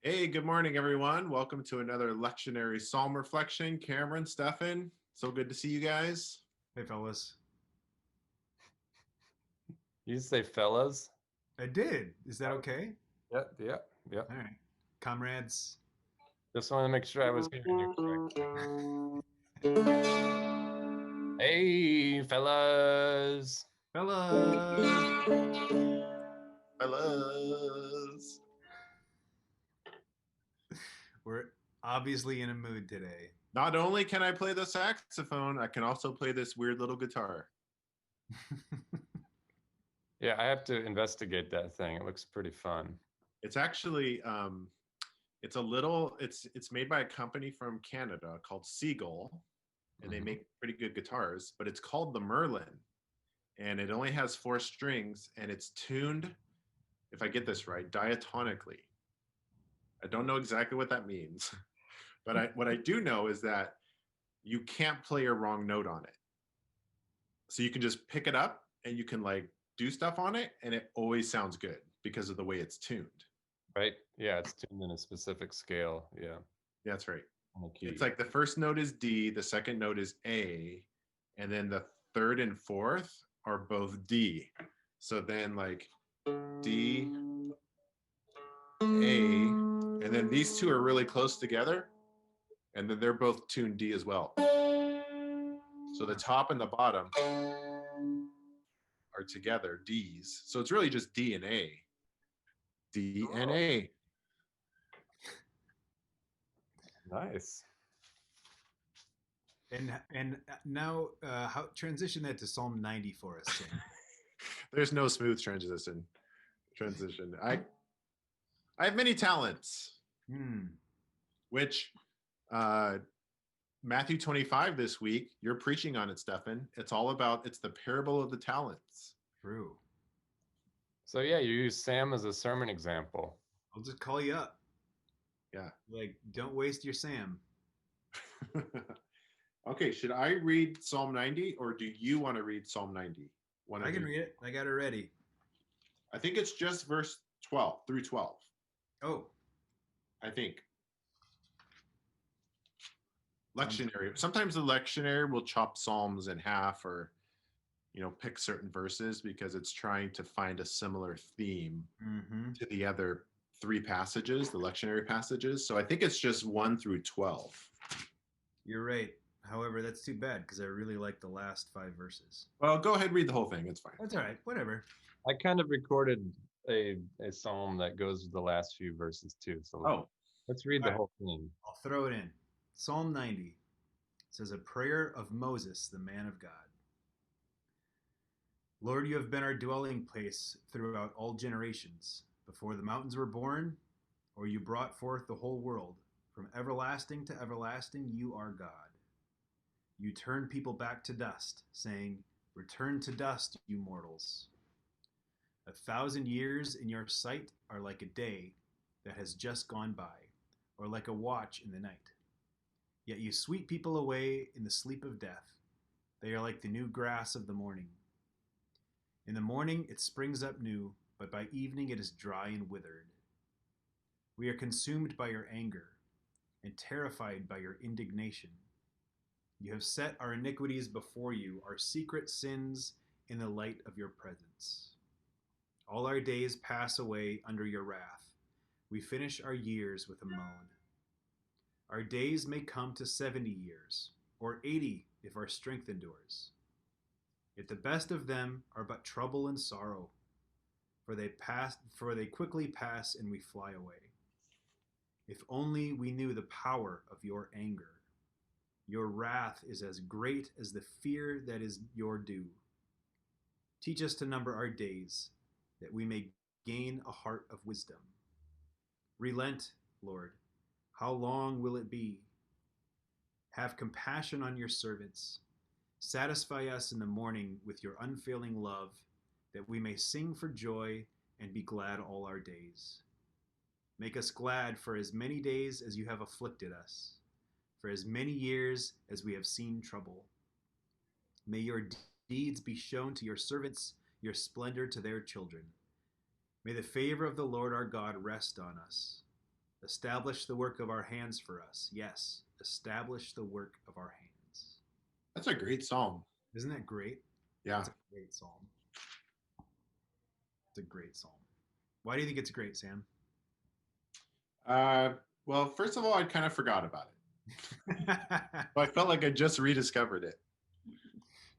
Hey, good morning, everyone. Welcome to another lectionary psalm reflection. Cameron, Stefan, so good to see you guys. Hey, fellas. You say fellas? I did. Is that Oh, okay? yeah, yeah, yeah. All right. Comrades. Just want to make sure I was hearing you correct. Hey, fellas. Fellas. Fellas. We're obviously in a mood today. Not only can I play the saxophone, I can also play this weird little guitar. Yeah, I have to investigate that thing. It looks pretty fun. It's actually it's made by a company from Canada called Seagull, and they Mhm. make pretty good guitars, but it's called the Merlin, and it only has four strings, and it's tuned, if I get this right, diatonically. I don't know exactly what that means, but what I do know is that you can't play a wrong note on it. So you can just pick it up and you can like do stuff on it, and it always sounds good because of the way it's tuned. Right? Yeah, it's tuned in a specific scale. Yeah, That's right. on the It's key. like the first note is D, the second note is A, and then the third and fourth are both D. So then like D, A, and then these two are really close together, and then they're both tuned D as well. So the top and the bottom are together, D's. So it's really just D and A. D and A. Nice. And now, how transition that to Psalm 90 for us, Sam. There's no smooth transition. Transition. I have many talents, Hmm. which uh, Matthew 25 this week, you're preaching on it, Stefan. It's the parable of the talents. True. So yeah, you use Sam as a sermon example. I'll just call you up. Yeah. Like, don't waste your Sam. Okay, should I read Psalm 90 or do you want to read Psalm 90? One I of can you. read it. I got it ready. I think it's just verse 12 through 12. Oh, I think. sounds Lectionary. Sometimes the lectionary will chop Psalms in half or pick certain verses because it's trying to find a similar theme mm-hmm. to the other three passages, the lectionary passages. So I think it's just 1 through 12. You're right. However, that's too bad because I really like the last five verses. Well, go ahead, read the whole thing. It's fine. That's all right. Whatever. I kind of recorded a psalm that goes with the last few verses too. So Oh, let's read the whole thing. I'll throw it in. Psalm 90 says, a prayer of Moses, the man of God. Lord, you have been our dwelling place throughout all generations. Before the mountains were born, or you brought forth the whole world, from everlasting to everlasting, you are God. You turn people back to dust, saying, return to dust, you mortals. 1,000 years in your sight are like a day that has just gone by, or like a watch in the night. Yet you sweep people away in the sleep of death. They are like the new grass of the morning. In the morning it springs up new, but by evening it is dry and withered. We are consumed by your anger and terrified by your indignation. You have set our iniquities before you, our secret sins in the light of your presence. All our days pass away under your wrath. We finish our years with a moan. Our days may come to 70 years, or 80 if our strength endures. Yet the best of them are but trouble and sorrow, for they quickly pass and we fly away. If only we knew the power of your anger. Your wrath is as great as the fear that is your due. Teach us to number our days, that we may gain a heart of wisdom. Relent, Lord. How long will it be? Have compassion on your servants. Satisfy us in the morning with your unfailing love, that we may sing for joy and be glad all our days. Make us glad for as many days as you have afflicted us, for as many years as we have seen trouble. May your deeds be shown to your servants, your splendor to their children. May the favor of the Lord our God rest on us. Establish the work of our hands for us. Yes, establish the work of our hands. That's a great psalm. Isn't that great? Yeah. It's a great psalm. It's a great psalm. Why do you think it's great, Sam? Well, first of all, I kind of forgot about it. So I felt like I just rediscovered it.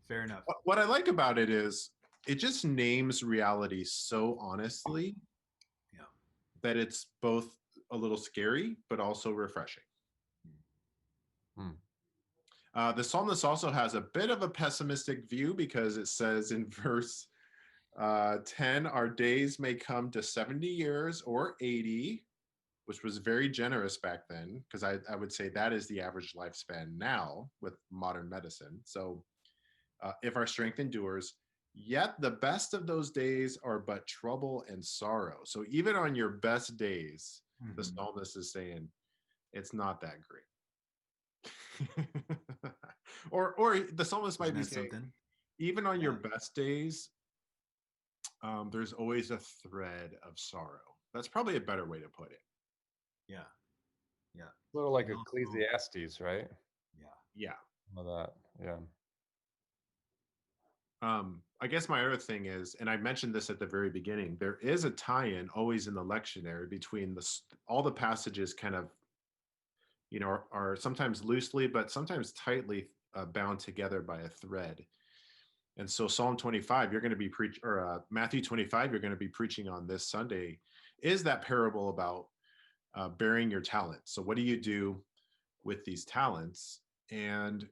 Fair enough. What I like about it is it just names reality so honestly Yeah. that it's both a little scary, but also refreshing. The psalmist also has a bit of a pessimistic view because it says in verse 10, our days may come to 70 years or 80, which was very generous back then, because I would say that is the average lifespan now with modern medicine. So if our strength endures, yet the best of those days are but trouble and sorrow. So even on your best days, the psalmist is saying it's not that great. or the psalmist might be saying, something? even on your best days, there's always a thread of sorrow. That's probably a better way to put it. Yeah. Yeah. Sort of like Ecclesiastes, right? Yeah. Some of that. Yeah. I guess my other thing is, and I mentioned this at the very beginning, there is a tie-in always in the lectionary between all the passages kind of, are sometimes loosely, but sometimes tightly bound together by a thread. And so Psalm 25, you're going to be Matthew 25, you're going to be preaching on this Sunday, is that parable about bearing your talents. So what do you do with these talents? And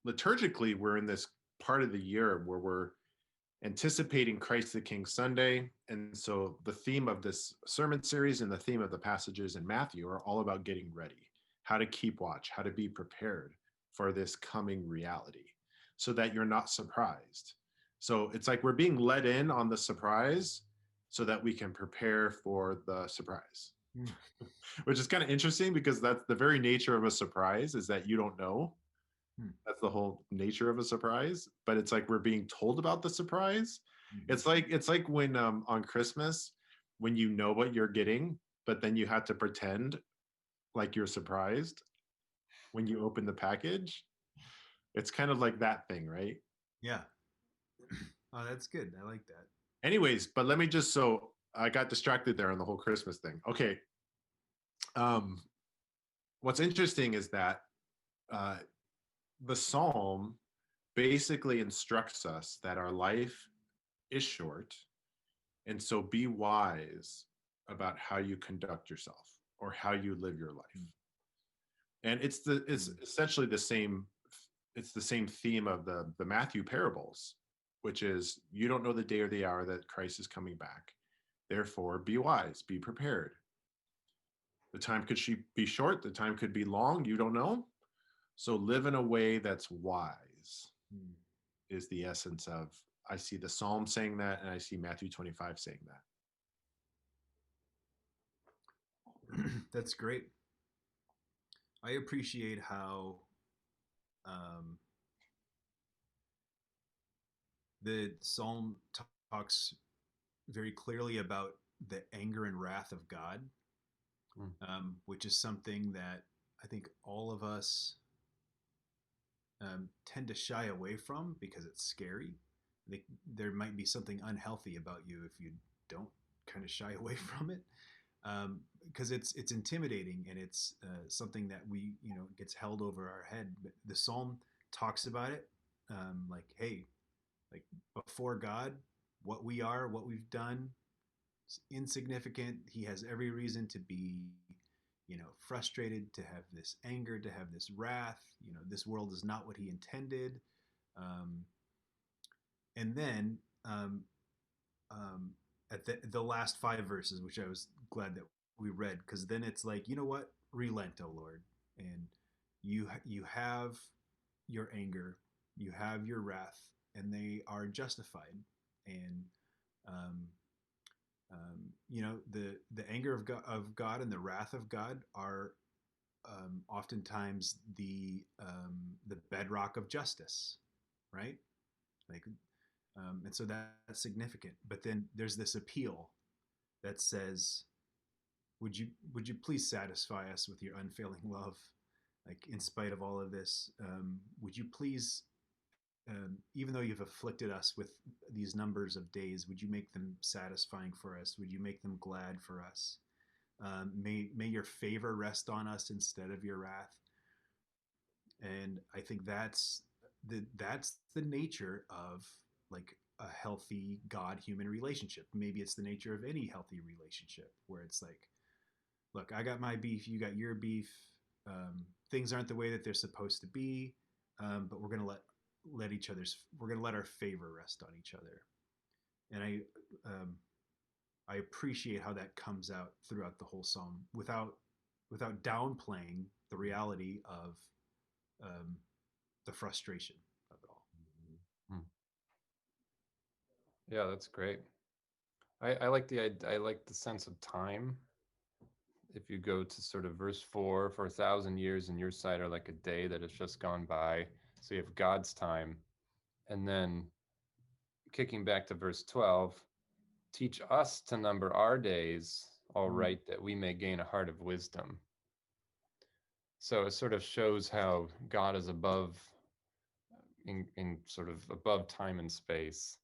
liturgically, we're in this part of the year where we're anticipating Christ the King Sunday. And so the theme of this sermon series and the theme of the passages in Matthew are all about getting ready, how to keep watch, how to be prepared for this coming reality so that you're not surprised. So it's like we're being let in on the surprise so that we can prepare for the surprise, which is kind of interesting because that's the very nature of a surprise, is that you don't know. That's the whole nature of a surprise, but it's like we're being told about the surprise. It's like when on Christmas, when you know what you're getting, but then you have to pretend like you're surprised when you open the package. It's kind of like that thing, right? Yeah. Oh, that's good. I like that. Anyways, but let me just, so I got distracted there on the whole Christmas thing. Okay. What's interesting is that the psalm basically instructs us that our life is short, and so be wise about how you conduct yourself or how you live your life. And it's essentially the same. It's the same theme of the Matthew parables, which is you don't know the day or the hour that Christ is coming back. Therefore, be wise, be prepared. The time could be short, the time could be long, you don't know. So live in a way that's wise is the essence of, I see the Psalm saying that, and I see Matthew 25 saying that. That's great. I appreciate how the Psalm talks very clearly about the anger and wrath of God, which is something that I think all of us tend to shy away from because it's scary. There might be something unhealthy about you if you don't kind of shy away from it, because it's intimidating and it's something that we gets held over our head. But the Psalm talks about it, like, hey, like before God, what we are, what we've done, is insignificant. He has every reason to be frustrated, to have this anger, to have this wrath. This world is not what he intended. And then at the last 5 verses, which I was glad that we read, because then it's like, you know what? Relent, O Lord. And you have your anger, you have your wrath, and they are justified. And the anger of God and the wrath of God are oftentimes the bedrock of justice, right? Like, and so that's significant. But then there's this appeal that says, would you please satisfy us with your unfailing love, like in spite of all of this? Would you please, even though you've afflicted us with these numbers of days, would you make them satisfying for us? Would you make them glad for us? May your favor rest on us instead of your wrath. And I think that's the nature of like a healthy God human relationship. Maybe it's the nature of any healthy relationship where it's like, look, I got my beef, you got your beef. Things aren't the way that they're supposed to be, but we're gonna let our favor rest on each other. And I appreciate how that comes out throughout the whole psalm without downplaying the reality of um, the frustration of it all. Hmm. Yeah, that's great. I like I like the sense of time. If you go to sort of verse 4, for 1,000 years in your sight are like a day that has just gone by. So you have God's time. And then kicking back to verse 12, teach us to number our days all right, that we may gain a heart of wisdom. So it sort of shows how God is above, in sort of above time and space.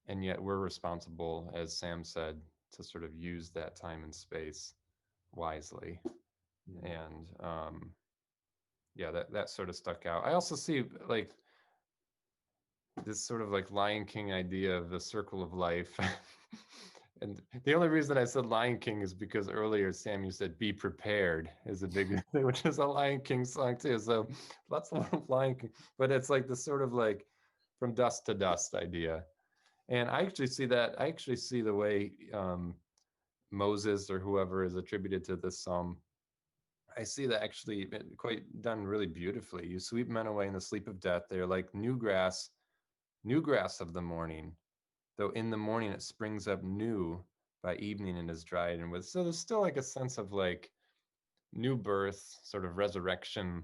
And yet we're responsible, as Sam said, to sort of use that time and space wisely. And yeah, that sort of stuck out. I also see like this sort of like Lion King idea of the circle of life. And the only reason I said Lion King is because earlier, Sam, you said "Be prepared" is a big thing, which is a Lion King song too. So lots of Lion King, but it's like this sort of like from dust to dust idea. And I actually see that. I actually see the way Moses or whoever is attributed to this psalm. I see that actually quite done really beautifully. You sweep men away in the sleep of death. They are like new grass of the morning, though in the morning it springs up new, by evening it is dried and with. So there's still like a sense of like new birth, sort of resurrection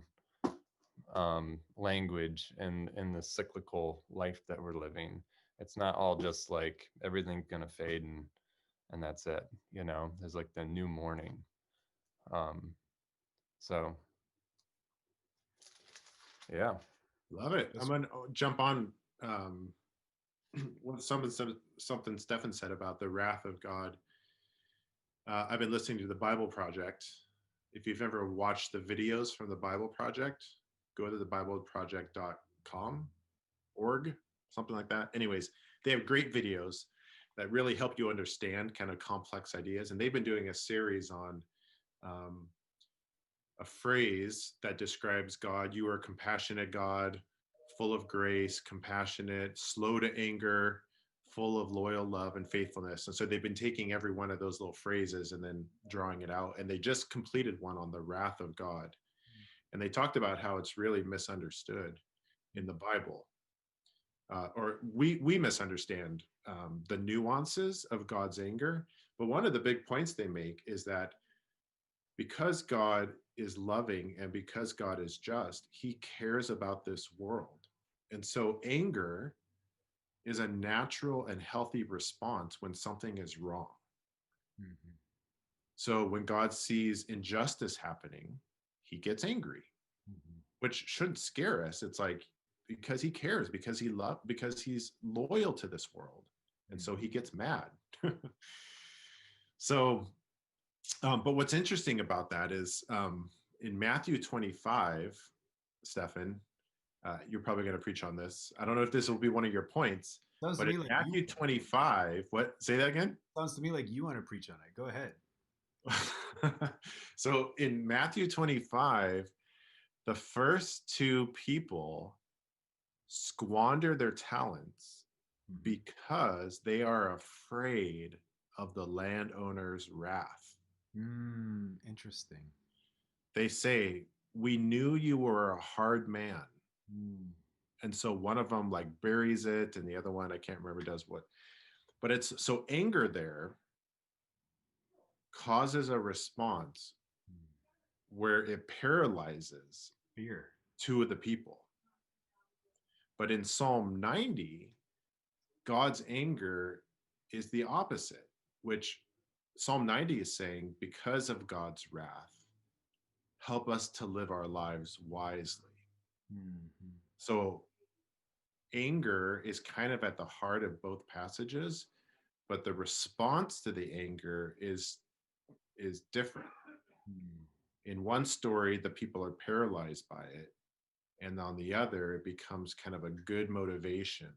language in the cyclical life that we're living. It's not all just like everything's gonna fade and that's it. You know, there's like the new morning. So yeah, Love it. I'm gonna jump on something Stefan said about the wrath of God. I've been listening to the Bible Project. If you've ever watched the videos from the Bible Project, go to thebibleproject.com, org, something like that. Anyways, they have great videos that really help you understand kind of complex ideas. And they've been doing a series on a phrase that describes God. You are a compassionate God, full of grace, compassionate, slow to anger, full of loyal love and faithfulness. And so they've been taking every one of those little phrases and then drawing it out. And they just completed one on the wrath of God. And they talked about how it's really misunderstood in the Bible. Or we misunderstand the nuances of God's anger. But one of the big points they make is that because God is loving and because God is just, he cares about this world. And so anger is a natural and healthy response when something is wrong. Mm-hmm. So when God sees injustice happening, he gets angry, which shouldn't scare us. It's like, because he cares, because he loves, because he's loyal to this world. And so he gets mad. So, but what's interesting about that is in Matthew 25, Stefan, you're probably going to preach on this. I don't know if this will be one of your points, Sounds but to me in like Matthew 25, what? Say that again? Sounds to me like you want to preach on it. Go ahead. So in Matthew 25, the first two people squander their talents because they are afraid of the landowner's wrath. Interesting. They say, we knew you were a hard man. And so one of them like buries it and the other one, I can't remember, does what. But it's so anger there causes a response where it paralyzes fear two of the people. But in Psalm 90, God's anger is the opposite, which Psalm 90 is saying, because of God's wrath, help us to live our lives wisely. Mhm. So anger is kind of at the heart of both passages, but the response to the anger is different. Mm. In one story, the people are paralyzed by it, and on the other, it becomes kind of a good motivation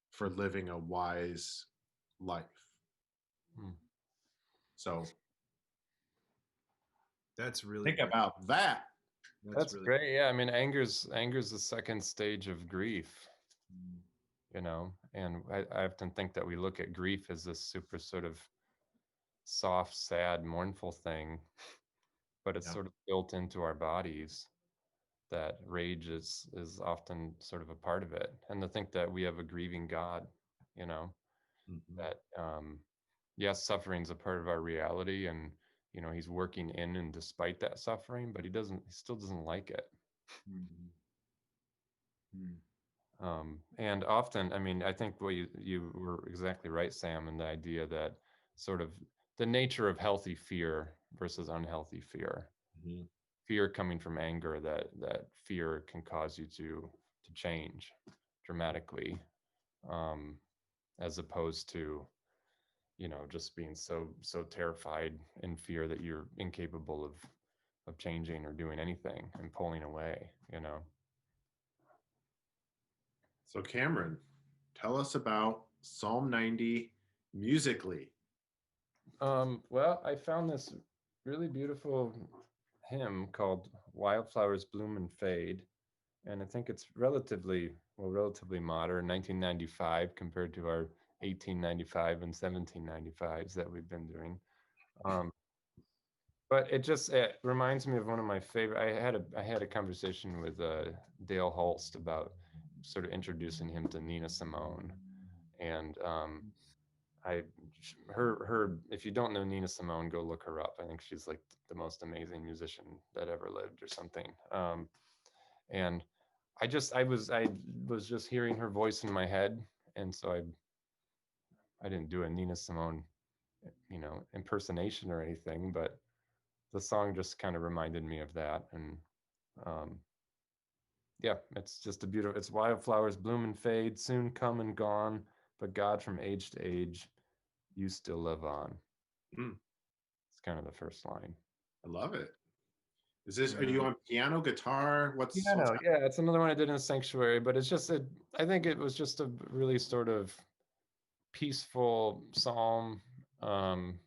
for living a wise life. Hmm. So That's really think great. about that. That's really great. Yeah, I mean, anger's the second stage of grief, Mm. you know, and I often think that we look at grief as this super sort of soft, sad, mournful thing, but it's Yeah. sort of built into our bodies. That rage is often sort of a part of it, and to think that we have a grieving God, you know, Mhm. that yes, suffering's a part of our reality, and you know, he's working in and despite that suffering, but he still doesn't like it. Mhm. Mm. And often, I mean, I think what you were exactly right, Sam, in the idea that sort of the nature of healthy fear versus unhealthy fear. Mhm. Fear coming from anger, that fear can cause you to change dramatically, um, as opposed to, you know, just being so terrified in fear that you're incapable of changing or doing anything and pulling away, you know. So Cameron, tell us about Psalm 90 musically. Well, I found this really beautiful hymn called Wildflowers Bloom and Fade, and I think it's relatively modern, 1995 compared to our 1895 and 1795s that we've been doing. Um, but it reminds me of one of my favorite. I had a conversation with Dale Holst about sort of introducing him to Nina Simone, and I her if you don't know Nina Simone, go look her up. I think she's like the most amazing musician that ever lived or something. And I was just hearing her voice in my head, and so I didn't do a Nina Simone, you know, impersonation or anything, but the song just kind of reminded me of that. And um, yeah, it's just a beautiful. It's wildflowers bloom and fade, soon come and gone, but God, from age to age, you still live on. Mm, It's kind of the first line. I love it. Are you Yeah. on piano, guitar? What's Piano, happening? yeah, it's another one I did in Sanctuary, but I think it was just a really sort of peaceful psalm, um,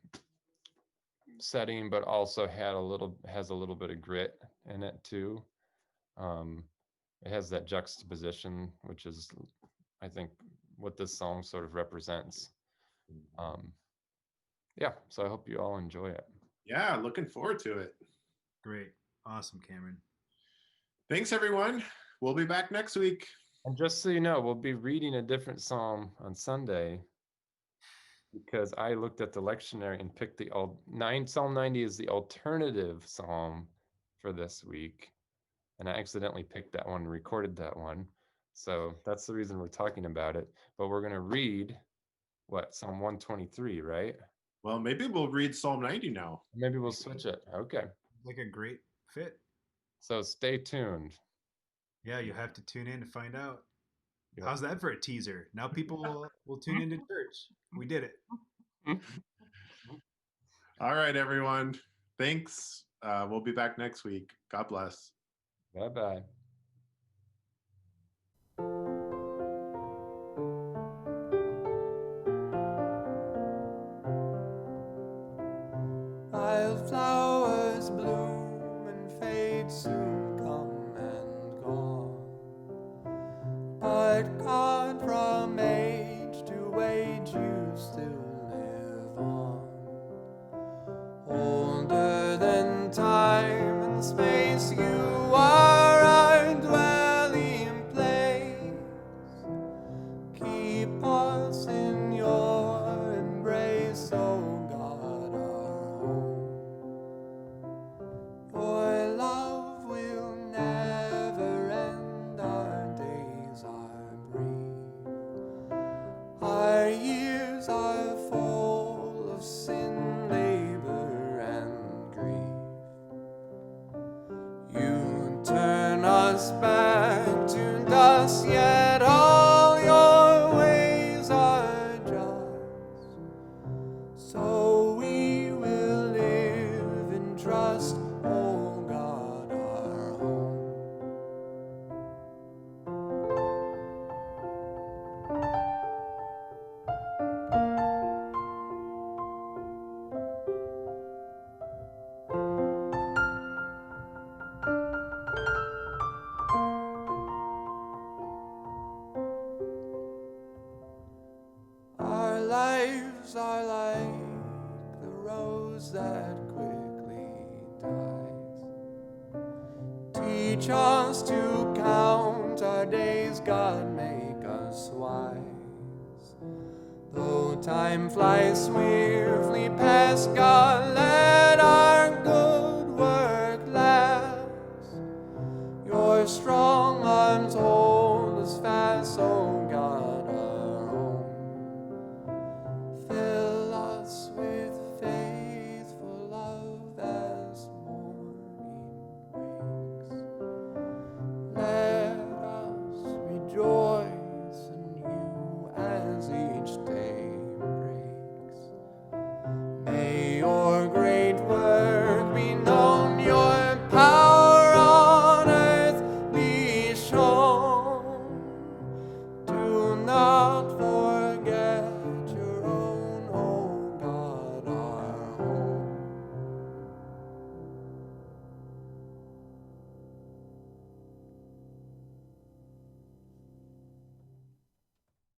setting, but also has a little bit of grit in it too. Um, it has that juxtaposition, which is, I think, what this song sort of represents. Um, yeah, so I hope you all enjoy it. Yeah, looking forward to it. Great. Awesome, Cameron. Thanks, everyone. We'll be back next week. And just so you know, we'll be reading a different psalm on Sunday because I looked at the lectionary and picked Psalm 90 is the alternative psalm for this week. And I accidentally picked that one and recorded that one. So that's the reason we're talking about it. But we're going to read Psalm 123, right? Well, maybe we'll read Psalm 90 now. Maybe we'll switch it. Okay. Like a great fit. So stay tuned. Yeah, you have to tune in to find out. Yep. How's that for a teaser? Now people will tune into church. We did it. All right, everyone. Thanks. We'll be back next week. God bless. Bye bye. Wildflowers bloom and fade, soon come and gone. But God, from age to age, you still live on. Older than time and space, you are. us back to dust, yet all your ways are just. So we will live in trust, O God, our home. Our lives are like the rose that quickly dies. Teach us to count our days, God, make us wise. Though time flies swiftly past, God, let